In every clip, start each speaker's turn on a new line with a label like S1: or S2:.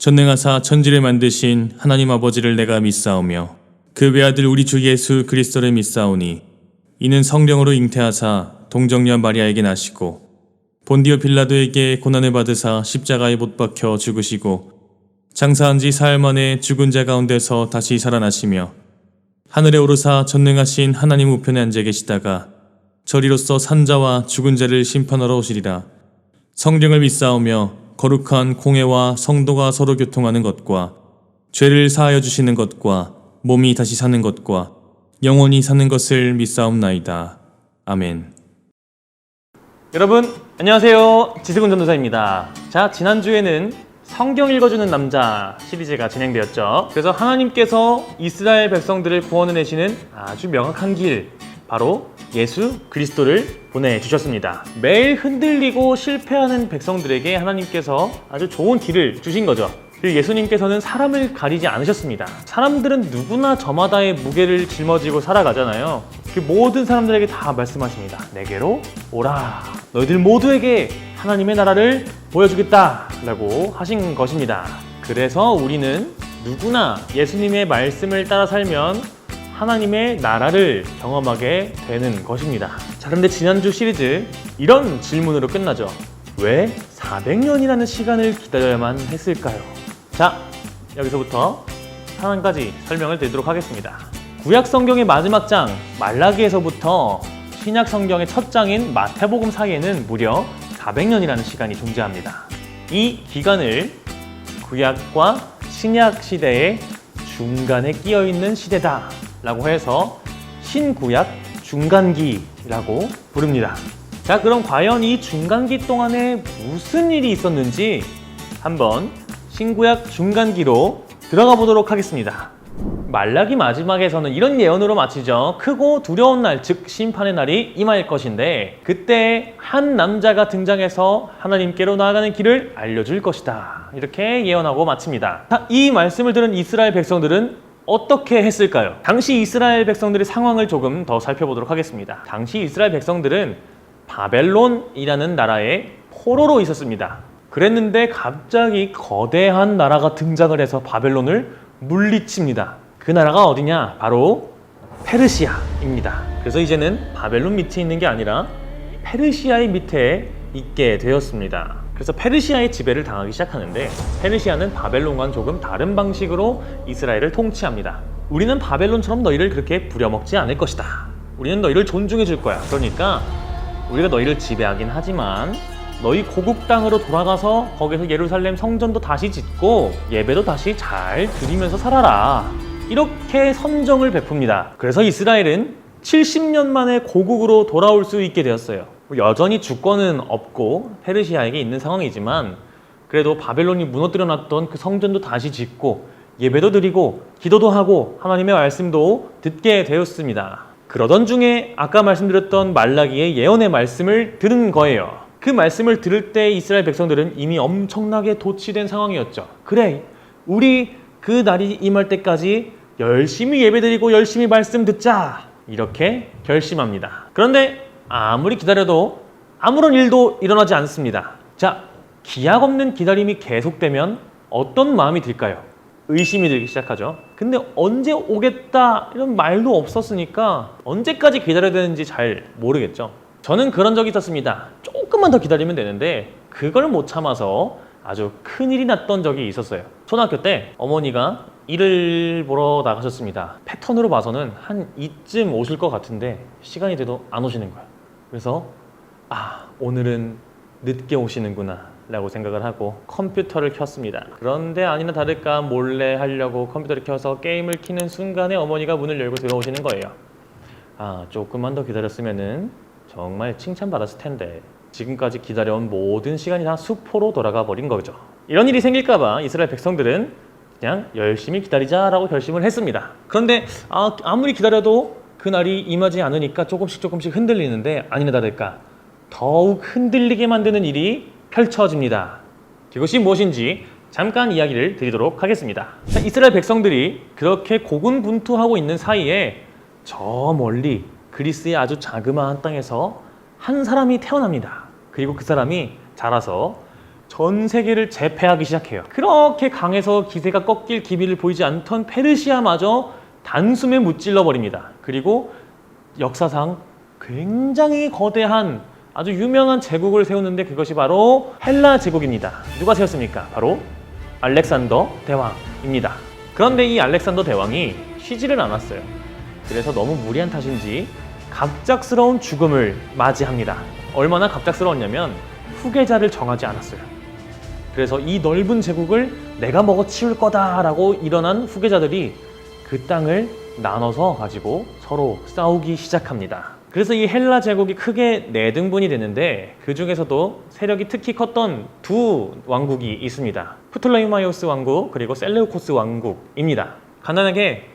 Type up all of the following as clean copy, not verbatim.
S1: 전능하사 천지를 만드신 하나님 아버지를 내가 믿사오며 그 외아들 우리 주 예수 그리스도를 믿사오니 이는 성령으로 잉태하사 동정녀 마리아에게 나시고 본디오 빌라도에게 고난을 받으사 십자가에 못 박혀 죽으시고 장사한 지 사흘 만에 죽은 자 가운데서 다시 살아나시며 하늘에 오르사 전능하신 하나님 우편에 앉아 계시다가 저리로서 산자와 죽은 자를 심판하러 오시리라. 성령을 믿사오며 거룩한 공회와 성도가 서로 교통하는 것과 죄를 사하여 주시는 것과 몸이 다시 사는 것과 영원히 사는 것을 믿사옵나이다. 아멘.
S2: 여러분 안녕하세요. 지승훈 전도사입니다. 자, 지난주에는 성경 읽어주는 남자 시리즈가 진행되었죠. 그래서 하나님께서 이스라엘 백성들을 구원해 내시는 아주 명확한 길, 바로 예수 그리스도를 보내주셨습니다. 매일 흔들리고 실패하는 백성들에게 하나님께서 아주 좋은 길을 주신 거죠. 그리고 예수님께서는 사람을 가리지 않으셨습니다. 사람들은 누구나 저마다의 무게를 짊어지고 살아가잖아요. 그 모든 사람들에게 다 말씀하십니다. 내게로 오라. 너희들 모두에게 하나님의 나라를 보여주겠다 라고 하신 것입니다. 그래서 우리는 누구나 예수님의 말씀을 따라 살면 하나님의 나라를 경험하게 되는 것입니다. 자, 그런데 지난주 시리즈 이런 질문으로 끝나죠. 왜 400년이라는 시간을 기다려야만 했을까요? 자, 여기서부터 한 가지 설명을 드리도록 하겠습니다. 구약 성경의 마지막 장 말라기에서부터 신약 성경의 첫 장인 마태복음 사이에는 무려 400년이라는 시간이 존재합니다. 이 기간을 구약과 신약 시대의 중간에 끼어 있는 시대다 라고 해서 신구약 중간기라고 부릅니다. 자, 그럼 과연 이 중간기 동안에 무슨 일이 있었는지 한번 신구약 중간기로 들어가 보도록 하겠습니다. 말라기 마지막에서는 이런 예언으로 마치죠. 크고 두려운 날, 즉 심판의 날이 임할 것인데 그때 한 남자가 등장해서 하나님께로 나아가는 길을 알려줄 것이다. 이렇게 예언하고 마칩니다. 자, 이 말씀을 들은 이스라엘 백성들은 어떻게 했을까요? 당시 이스라엘 백성들의 상황을 조금 더 살펴보도록 하겠습니다. 당시 이스라엘 백성들은 바벨론이라는 나라의 포로로 있었습니다. 그랬는데 갑자기 거대한 나라가 등장을 해서 바벨론을 물리칩니다. 그 나라가 어디냐? 바로 페르시아입니다. 그래서 이제는 바벨론 밑에 있는 게 아니라 페르시아의 밑에 있게 되었습니다. 그래서 페르시아의 지배를 당하기 시작하는데 페르시아는 바벨론과는 조금 다른 방식으로 이스라엘을 통치합니다. 우리는 바벨론처럼 너희를 그렇게 부려먹지 않을 것이다. 우리는 너희를 존중해 줄 거야. 그러니까 우리가 너희를 지배하긴 하지만 너희 고국 땅으로 돌아가서 거기서 예루살렘 성전도 다시 짓고 예배도 다시 잘 드리면서 살아라. 이렇게 선정을 베풉니다. 그래서 이스라엘은 70년 만에 고국으로 돌아올 수 있게 되었어요. 여전히 주권은 없고 페르시아에게 있는 상황이지만 그래도 바벨론이 무너뜨려 놨던 그 성전도 다시 짓고 예배도 드리고 기도도 하고 하나님의 말씀도 듣게 되었습니다. 그러던 중에 아까 말씀드렸던 말라기의 예언의 말씀을 들은 거예요. 그 말씀을 들을 때 이스라엘 백성들은 이미 엄청나게 도취된 상황이었죠. 그래, 우리 그 날이 임할 때까지 열심히 예배드리고 열심히 말씀 듣자, 이렇게 결심합니다. 그런데 아무리 기다려도 아무런 일도 일어나지 않습니다. 자, 기약 없는 기다림이 계속되면 어떤 마음이 들까요? 의심이 들기 시작하죠. 근데 언제 오겠다 이런 말도 없었으니까 언제까지 기다려야 되는지 잘 모르겠죠. 저는 그런 적이 있었습니다. 조금만 더 기다리면 되는데 그걸 못 참아서 아주 큰일이 났던 적이 있었어요. 초등학교 때 어머니가 일을 보러 나가셨습니다. 패턴으로 봐서는 한 이쯤 오실 것 같은데 시간이 돼도 안 오시는 거야. 그래서 오늘은 늦게 오시는구나 라고 생각을 하고 컴퓨터를 켰습니다. 그런데 아니나 다를까 몰래 하려고 컴퓨터를 켜서 게임을 켜는 순간에 어머니가 문을 열고 들어오시는 거예요. 조금만 더 기다렸으면은 정말 칭찬받았을 텐데 지금까지 기다려온 모든 시간이 다 수포로 돌아가 버린 거죠. 이런 일이 생길까봐 이스라엘 백성들은 그냥 열심히 기다리자라고 결심을 했습니다. 그런데 아무리 기다려도 그날이 임하지 않으니까 조금씩 흔들리는데 아니나 다를까 더욱 흔들리게 만드는 일이 펼쳐집니다. 그것이 무엇인지 잠깐 이야기를 드리도록 하겠습니다. 자, 이스라엘 백성들이 그렇게 고군분투하고 있는 사이에 저 멀리 그리스의 아주 자그마한 땅에서 한 사람이 태어납니다. 그리고 그 사람이 자라서 전 세계를 제패하기 시작해요. 그렇게 강해서 기세가 꺾일 기미를 보이지 않던 페르시아마저 단숨에 무찔러 버립니다. 그리고 역사상 굉장히 거대한 아주 유명한 제국을 세우는데 그것이 바로 헬라 제국입니다. 누가 세웠습니까? 바로 알렉산더 대왕입니다. 그런데 이 알렉산더 대왕이 쉬지를 않았어요. 그래서 너무 무리한 탓인지 갑작스러운 죽음을 맞이합니다. 얼마나 갑작스러웠냐면 후계자를 정하지 않았어요. 그래서 이 넓은 제국을 내가 먹어치울 거다라고 일어난 후계자들이 그 땅을 나눠서 가지고 서로 싸우기 시작합니다. 그래서 이 헬라 제국이 크게 4등분이 되는데 그 중에서도 세력이 특히 컸던 두 왕국이 있습니다. 프톨레이마이오스 왕국 그리고 셀레우코스 왕국입니다. 간단하게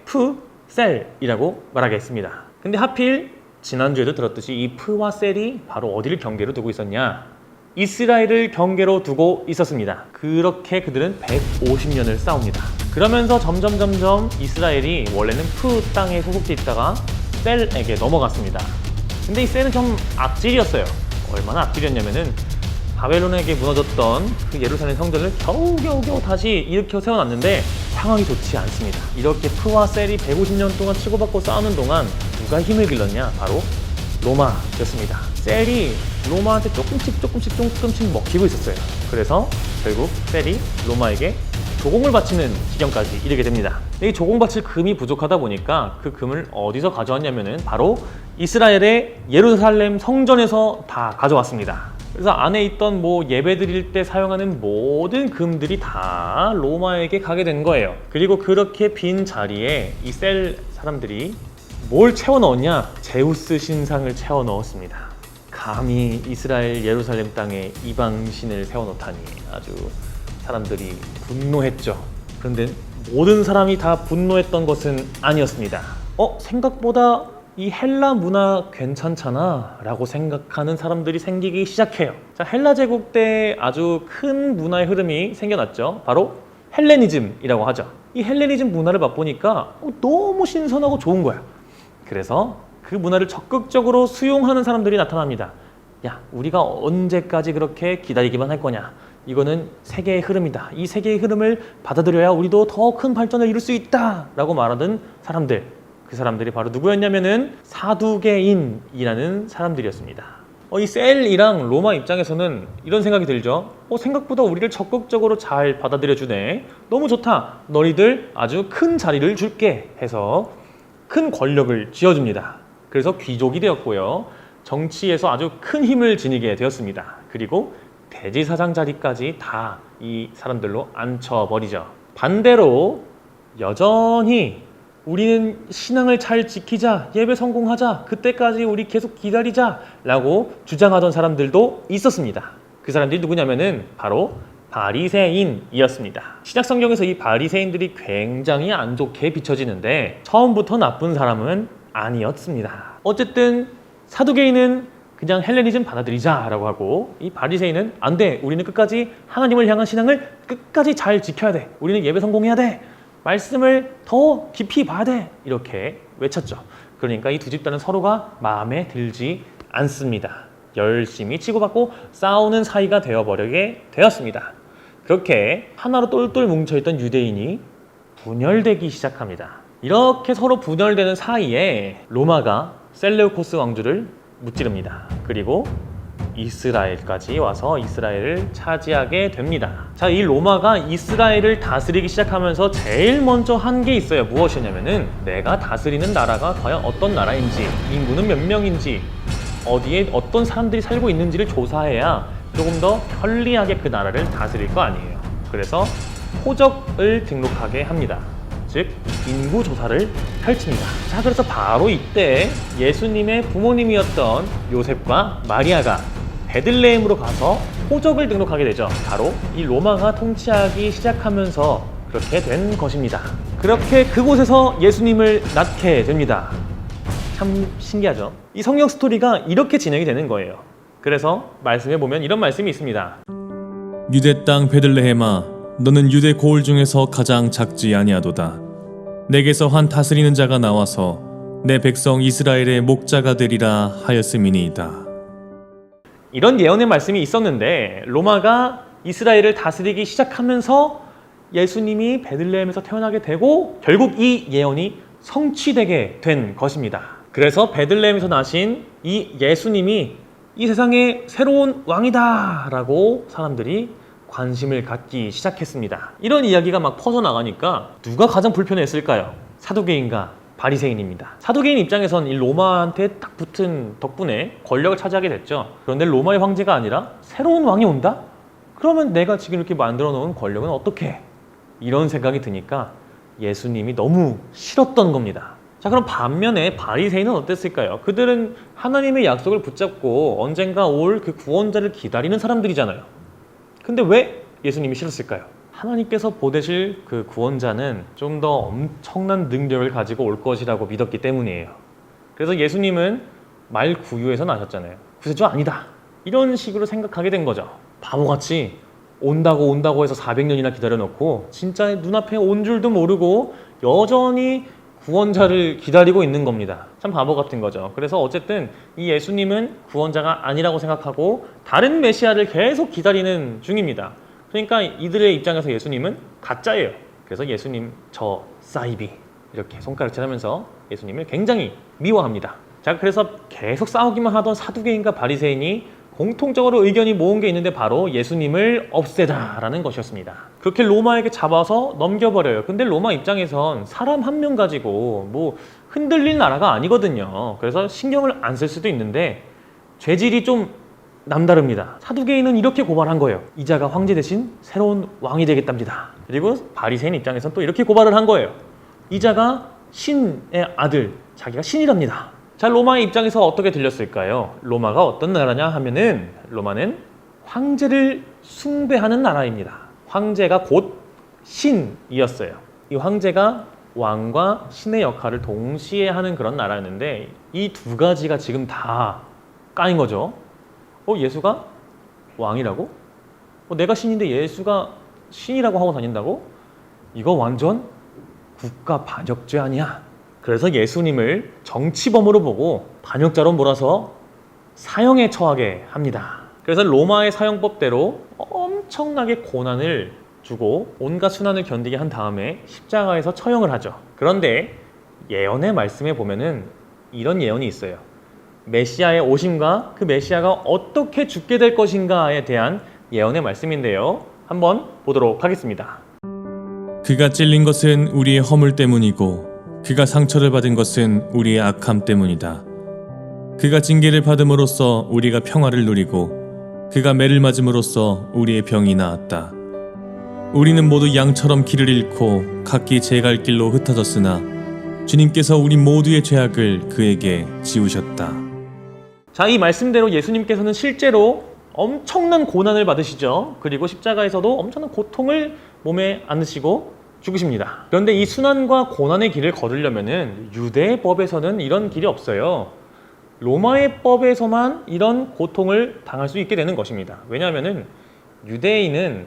S2: 셀이라고 말하겠습니다. 근데 하필 지난주에도 들었듯이 이 프와 셀이 바로 어디를 경계로 두고 있었냐? 이스라엘을 경계로 두고 있었습니다. 그렇게 그들은 150년을 싸웁니다. 그러면서 점점 이스라엘이 원래는 프 땅에 소속돼 있다가 셀에게 넘어갔습니다. 근데 이 셀은 좀 악질이었어요. 얼마나 악질이었냐면은 바벨론에게 무너졌던 그 예루살렘 성전을 겨우겨우 다시 일으켜 세워놨는데 상황이 좋지 않습니다. 이렇게 프와 셀이 150년 동안 치고받고 싸우는 동안 누가 힘을 길렀냐? 바로 로마였습니다. 셀이 로마한테 조금씩 먹히고 있었어요. 그래서 결국 셀이 로마에게 조공을 바치는 지경까지 이르게 됩니다. 이 조공 바칠 금이 부족하다 보니까 그 금을 어디서 가져왔냐면은 바로 이스라엘의 예루살렘 성전에서 다 가져왔습니다. 그래서 안에 있던 예배 드릴 때 사용하는 모든 금들이 다 로마에게 가게 된 거예요. 그리고 그렇게 빈 자리에 이 셀 사람들이 뭘 채워 넣었냐? 제우스 신상을 채워 넣었습니다. 감히 이스라엘 예루살렘 땅에 이방신을 세워 놓다니 아주 사람들이 분노했죠. 그런데 모든 사람이 다 분노했던 것은 아니었습니다. 생각보다 이 헬라 문화 괜찮잖아 라고 생각하는 사람들이 생기기 시작해요. 자, 헬라 제국 때 아주 큰 문화의 흐름이 생겨났죠. 바로 헬레니즘이라고 하죠. 이 헬레니즘 문화를 맛보니까 너무 신선하고 좋은 거야. 그래서 그 문화를 적극적으로 수용하는 사람들이 나타납니다. 야, 우리가 언제까지 그렇게 기다리기만 할 거냐? 이거는 세계의 흐름이다. 이 세계의 흐름을 받아들여야 우리도 더 큰 발전을 이룰 수 있다 라고 말하던 사람들, 그 사람들이 바로 누구였냐면은 사두개인이라는 사람들이었습니다. 이 셀이랑 로마 입장에서는 이런 생각이 들죠. 생각보다 우리를 적극적으로 잘 받아들여 주네. 너무 좋다. 너희들 아주 큰 자리를 줄게 해서 큰 권력을 쥐어줍니다. 그래서 귀족이 되었고요. 정치에서 아주 큰 힘을 지니게 되었습니다. 그리고 대지사장 자리까지 다 이 사람들로 앉혀버리죠. 반대로 여전히 우리는 신앙을 잘 지키자, 예배 성공하자, 그때까지 우리 계속 기다리자 라고 주장하던 사람들도 있었습니다. 그 사람들이 누구냐면은 바로 바리새인이었습니다. 신약 성경에서 이 바리새인들이 굉장히 안 좋게 비춰지는데 처음부터 나쁜 사람은 아니었습니다. 어쨌든 사두개인은 그냥 헬레니즘 받아들이자라고 하고 이 바리새인은 안 돼. 우리는 끝까지 하나님을 향한 신앙을 끝까지 잘 지켜야 돼. 우리는 예배 성공해야 돼. 말씀을 더 깊이 봐야 돼. 이렇게 외쳤죠. 그러니까 이 두 집단은 서로가 마음에 들지 않습니다. 열심히 치고받고 싸우는 사이가 되어버리게 되었습니다. 그렇게 하나로 똘똘 뭉쳐있던 유대인이 분열되기 시작합니다. 이렇게 서로 분열되는 사이에 로마가 셀레우코스 왕조를 무찌릅니다. 그리고 이스라엘까지 와서 이스라엘을 차지하게 됩니다. 자, 이 로마가 이스라엘을 다스리기 시작하면서 제일 먼저 한 게 있어요. 무엇이냐면은 내가 다스리는 나라가 과연 어떤 나라인지, 인구는 몇 명인지, 어디에 어떤 사람들이 살고 있는지를 조사해야 조금 더 편리하게 그 나라를 다스릴 거 아니에요. 그래서 호적을 등록하게 합니다. 즉 인구 조사를 펼칩니다. 자, 그래서 바로 이때 예수님의 부모님이었던 요셉과 마리아가 베들레헴으로 가서 호적을 등록하게 되죠. 바로 이 로마가 통치하기 시작하면서 그렇게 된 것입니다. 그렇게 그곳에서 예수님을 낳게 됩니다. 참 신기하죠? 이 성경 스토리가 이렇게 진행이 되는 거예요. 그래서 말씀에 보면 이런 말씀이 있습니다.
S1: 유대 땅 베들레헴아, 너는 유대 고을 중에서 가장 작지 아니하도다. 내게서 한 다스리는 자가 나와서 내 백성 이스라엘의 목자가 되리라 하였음이니이다.
S2: 이런 예언의 말씀이 있었는데 로마가 이스라엘을 다스리기 시작하면서 예수님이 베들레헴에서 태어나게 되고 결국 이 예언이 성취되게 된 것입니다. 그래서 베들레헴에서 나신 이 예수님이 이 세상의 새로운 왕이다 라고 사람들이 관심을 갖기 시작했습니다. 이런 이야기가 막 퍼져나가니까 누가 가장 불편했을까요? 사두개인과 바리새인입니다. 사두개인 입장에선 이 로마한테 딱 붙은 덕분에 권력을 차지하게 됐죠. 그런데 로마의 황제가 아니라 새로운 왕이 온다? 그러면 내가 지금 이렇게 만들어 놓은 권력은 어떻게? 이런 생각이 드니까 예수님이 너무 싫었던 겁니다. 자, 그럼 반면에 바리새인은 어땠을까요? 그들은 하나님의 약속을 붙잡고 언젠가 올 그 구원자를 기다리는 사람들이잖아요. 근데 왜 예수님이 싫었을까요? 하나님께서 보내실 그 구원자는 좀 더 엄청난 능력을 가지고 올 것이라고 믿었기 때문이에요. 그래서 예수님은 말 구유에서 나셨잖아요. 구세주 아니다. 이런 식으로 생각하게 된 거죠. 바보같이 온다고 해서 400년이나 기다려놓고 진짜 눈앞에 온 줄도 모르고 여전히 구원자를 기다리고 있는 겁니다. 참 바보 같은 거죠. 그래서 어쨌든 이 예수님은 구원자가 아니라고 생각하고 다른 메시아를 계속 기다리는 중입니다. 그러니까 이들의 입장에서 예수님은 가짜예요. 그래서 예수님 저 사이비 이렇게 손가락질 하면서 예수님을 굉장히 미워합니다. 자, 그래서 계속 싸우기만 하던 사두개인과 바리새인이 공통적으로 의견이 모은 게 있는데 바로 예수님을 없애다라는 것이었습니다. 그렇게 로마에게 잡아서 넘겨버려요. 근데 로마 입장에선 사람 한 명 가지고 뭐 흔들릴 나라가 아니거든요. 그래서 신경을 안 쓸 수도 있는데 죄질이 좀 남다릅니다. 사두개인은 이렇게 고발한 거예요. 이자가 황제 대신 새로운 왕이 되겠답니다. 그리고 바리새인 입장에서는 또 이렇게 고발을 한 거예요. 이자가 신의 아들, 자기가 신이랍니다. 자, 로마의 입장에서 어떻게 들렸을까요? 로마가 어떤 나라냐 하면은 로마는 황제를 숭배하는 나라입니다. 황제가 곧 신이었어요. 이 황제가 왕과 신의 역할을 동시에 하는 그런 나라였는데 이 두 가지가 지금 다 까인 거죠. 예수가 왕이라고? 내가 신인데 예수가 신이라고 하고 다닌다고? 이거 완전 국가 반역죄 아니야? 그래서 예수님을 정치범으로 보고 반역자로 몰아서 사형에 처하게 합니다. 그래서 로마의 사형법대로 엄청나게 고난을 주고 온갖 순환을 견디게 한 다음에 십자가에서 처형을 하죠. 그런데 예언의 말씀에 보면은 이런 예언이 있어요. 메시아의 오심과 그 메시아가 어떻게 죽게 될 것인가에 대한 예언의 말씀인데요. 한번 보도록 하겠습니다.
S1: 그가 찔린 것은 우리의 허물 때문이고 그가 상처를 받은 것은 우리의 악함 때문이다. 그가 징계를 받음으로써 우리가 평화를 누리고 그가 매를 맞음으로써 우리의 병이 나았다. 우리는 모두 양처럼 길을 잃고 각기 제 갈 길로 흩어졌으나 주님께서 우리 모두의 죄악을 그에게 지우셨다.
S2: 자, 이 말씀대로 예수님께서는 실제로 엄청난 고난을 받으시죠. 그리고 십자가에서도 엄청난 고통을 몸에 안으시고 죽으십니다. 그런데 이 순환과 고난의 길을 거두려면은 유대의 법에서는 이런 길이 없어요. 로마의 법에서만 이런 고통을 당할 수 있게 되는 것입니다. 왜냐하면은 유대인은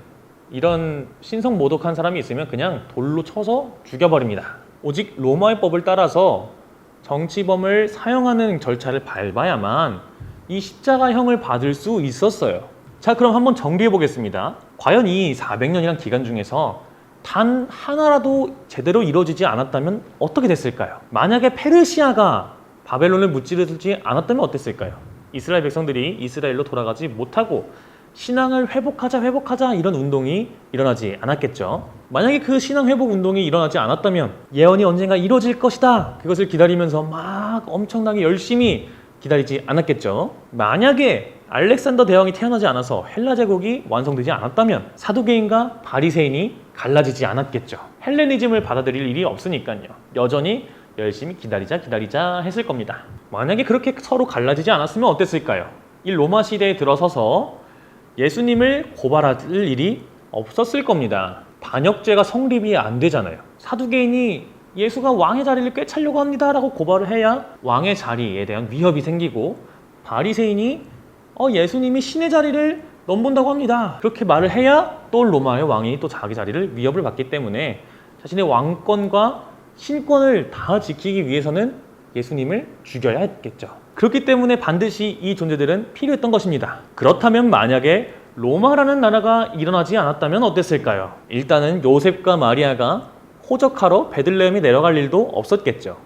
S2: 이런 신성 모독한 사람이 있으면 그냥 돌로 쳐서 죽여버립니다. 오직 로마의 법을 따라서 정치범을 사형하는 절차를 밟아야만 이 십자가형을 받을 수 있었어요. 자, 그럼 한번 정리해 보겠습니다. 과연 이 400년이란 기간 중에서 단 하나라도 제대로 이루어지지 않았다면 어떻게 됐을까요? 만약에 페르시아가 바벨론을 무찌르지 않았다면 어땠을까요? 이스라엘 백성들이 이스라엘로 돌아가지 못하고 신앙을 회복하자 이런 운동이 일어나지 않았겠죠. 만약에 그 신앙 회복 운동이 일어나지 않았다면 예언이 언젠가 이루어질 것이다, 그것을 기다리면서 막 엄청나게 열심히 기다리지 않았겠죠. 만약에 알렉산더 대왕이 태어나지 않아서 헬라 제국이 완성되지 않았다면 사두개인과 바리새인이 갈라지지 않았겠죠. 헬레니즘을 받아들일 일이 없으니까요. 여전히 열심히 기다리자 했을 겁니다. 만약에 그렇게 서로 갈라지지 않았으면 어땠을까요? 이 로마 시대에 들어서서 예수님을 고발할 일이 없었을 겁니다. 반역죄가 성립이 안 되잖아요. 사두개인이 예수가 왕의 자리를 꿰차려고 합니다 라고 고발을 해야 왕의 자리에 대한 위협이 생기고, 바리새인이 예수님이 신의 자리를 넘본다고 합니다, 그렇게 말을 해야 또 로마의 왕이 또 자기 자리를 위협을 받기 때문에 자신의 왕권과 신권을 다 지키기 위해서는 예수님을 죽여야 했겠죠. 그렇기 때문에 반드시 이 존재들은 필요했던 것입니다. 그렇다면 만약에 로마라는 나라가 일어나지 않았다면 어땠을까요? 일단은 요셉과 마리아가 호적하러 베들레헴에 내려갈 일도 없었겠죠.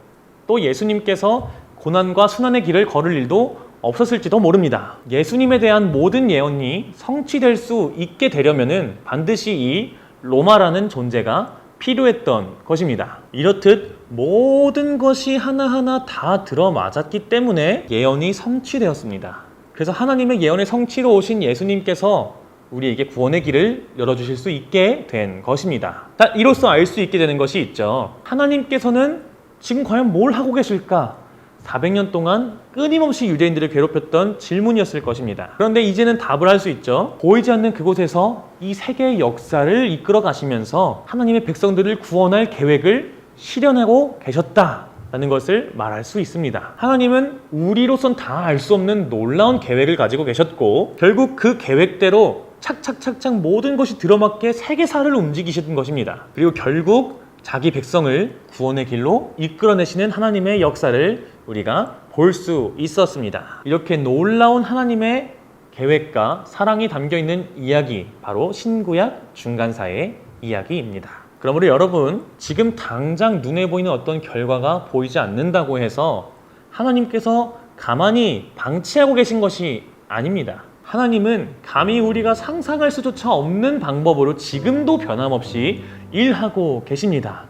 S2: 또 예수님께서 고난과 순환의 길을 걸을 일도 없었을지도 모릅니다. 예수님에 대한 모든 예언이 성취될 수 있게 되려면은 반드시 이 로마라는 존재가 필요했던 것입니다. 이렇듯 모든 것이 하나하나 다 들어맞았기 때문에 예언이 성취되었습니다. 그래서 하나님의 예언의 성취로 오신 예수님께서 우리에게 구원의 길을 열어주실 수 있게 된 것입니다. 이로써 알 수 있게 되는 것이 있죠. 하나님께서는 지금 과연 뭘 하고 계실까? 400년 동안 끊임없이 유대인들을 괴롭혔던 질문이었을 것입니다. 그런데 이제는 답을 할 수 있죠. 보이지 않는 그곳에서 이 세계의 역사를 이끌어 가시면서 하나님의 백성들을 구원할 계획을 실현하고 계셨다라는 것을 말할 수 있습니다. 하나님은 우리로선 다 알 수 없는 놀라운 계획을 가지고 계셨고 결국 그 계획대로 착착착착 모든 것이 들어맞게 세계사를 움직이시던 것입니다. 그리고 결국 자기 백성을 구원의 길로 이끌어내시는 하나님의 역사를 우리가 볼 수 있었습니다. 이렇게 놀라운 하나님의 계획과 사랑이 담겨있는 이야기, 바로 신구약 중간사의 이야기입니다. 그러므로 여러분, 지금 당장 눈에 보이는 어떤 결과가 보이지 않는다고 해서 하나님께서 가만히 방치하고 계신 것이 아닙니다. 하나님은 감히 우리가 상상할 수조차 없는 방법으로 지금도 변함없이 일하고 계십니다.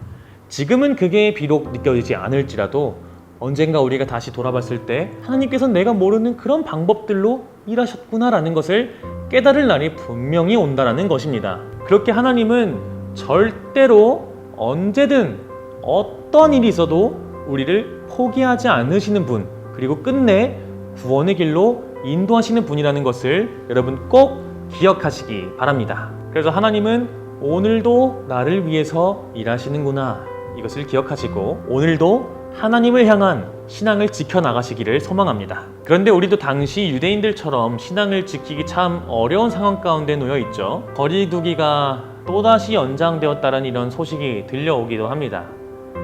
S2: 지금은 그게 비록 느껴지지 않을지라도 언젠가 우리가 다시 돌아봤을 때 하나님께서는 내가 모르는 그런 방법들로 일하셨구나라는 것을 깨달을 날이 분명히 온다라는 것입니다. 그렇게 하나님은 절대로 언제든 어떤 일이 있어도 우리를 포기하지 않으시는 분, 그리고 끝내 구원의 길로 인도하시는 분이라는 것을 여러분 꼭 기억하시기 바랍니다. 그래서 하나님은 오늘도 나를 위해서 일하시는구나, 이것을 기억하시고 오늘도 하나님을 향한 신앙을 지켜나가시기를 소망합니다. 그런데 우리도 당시 유대인들처럼 신앙을 지키기 참 어려운 상황 가운데 놓여 있죠. 거리두기가 또다시 연장되었다는 이런 소식이 들려오기도 합니다.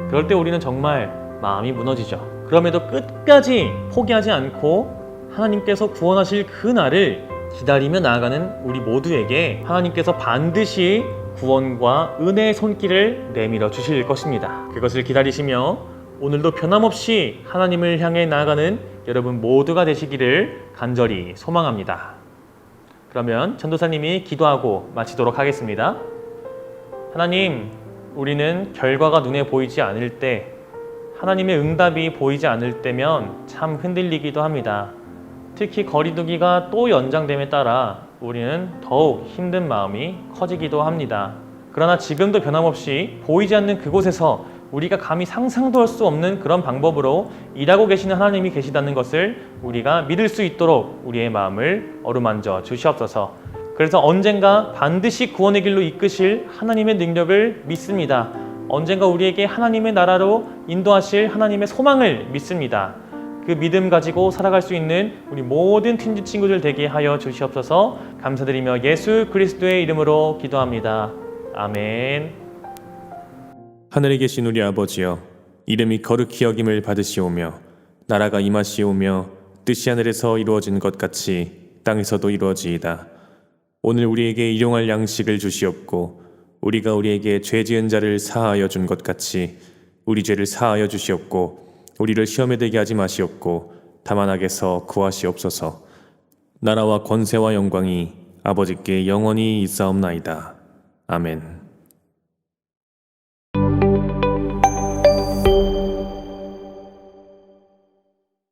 S2: 그럴 때 우리는 정말 마음이 무너지죠. 그럼에도 끝까지 포기하지 않고 하나님께서 구원하실 그 날을 기다리며 나아가는 우리 모두에게 하나님께서 반드시 구원과 은혜의 손길을 내밀어 주실 것입니다. 그것을 기다리시며 오늘도 변함없이 하나님을 향해 나아가는 여러분 모두가 되시기를 간절히 소망합니다. 그러면 전도사님이 기도하고 마치도록 하겠습니다. 하나님, 우리는 결과가 눈에 보이지 않을 때, 하나님의 응답이 보이지 않을 때면 참 흔들리기도 합니다. 특히 거리두기가 또 연장됨에 따라 우리는 더욱 힘든 마음이 커지기도 합니다. 그러나 지금도 변함없이 보이지 않는 그곳에서 우리가 감히 상상도 할 수 없는 그런 방법으로 일하고 계시는 하나님이 계시다는 것을 우리가 믿을 수 있도록 우리의 마음을 어루만져 주시옵소서. 그래서 언젠가 반드시 구원의 길로 이끄실 하나님의 능력을 믿습니다. 언젠가 우리에게 하나님의 나라로 인도하실 하나님의 소망을 믿습니다. 그 믿음 가지고 살아갈 수 있는 우리 모든 팀즈 친구들 되게 하여 주시옵소서. 감사드리며 예수 그리스도의 이름으로 기도합니다. 아멘.
S1: 하늘에 계신 우리 아버지여, 이름이 거룩히 여김을 받으시오며 나라가 임하시오며 뜻이 하늘에서 이루어진 것 같이 땅에서도 이루어지이다. 오늘 우리에게 일용할 양식을 주시옵고 우리가 우리에게 죄 지은 자를 사하여 준 것 같이 우리 죄를 사하여 주시옵고 우리를 시험에 들게 하지 마시옵고 다만 악에서 구하시옵소서. 나라와 권세와 영광이 아버지께 영원히 있사옵나이다. 아멘.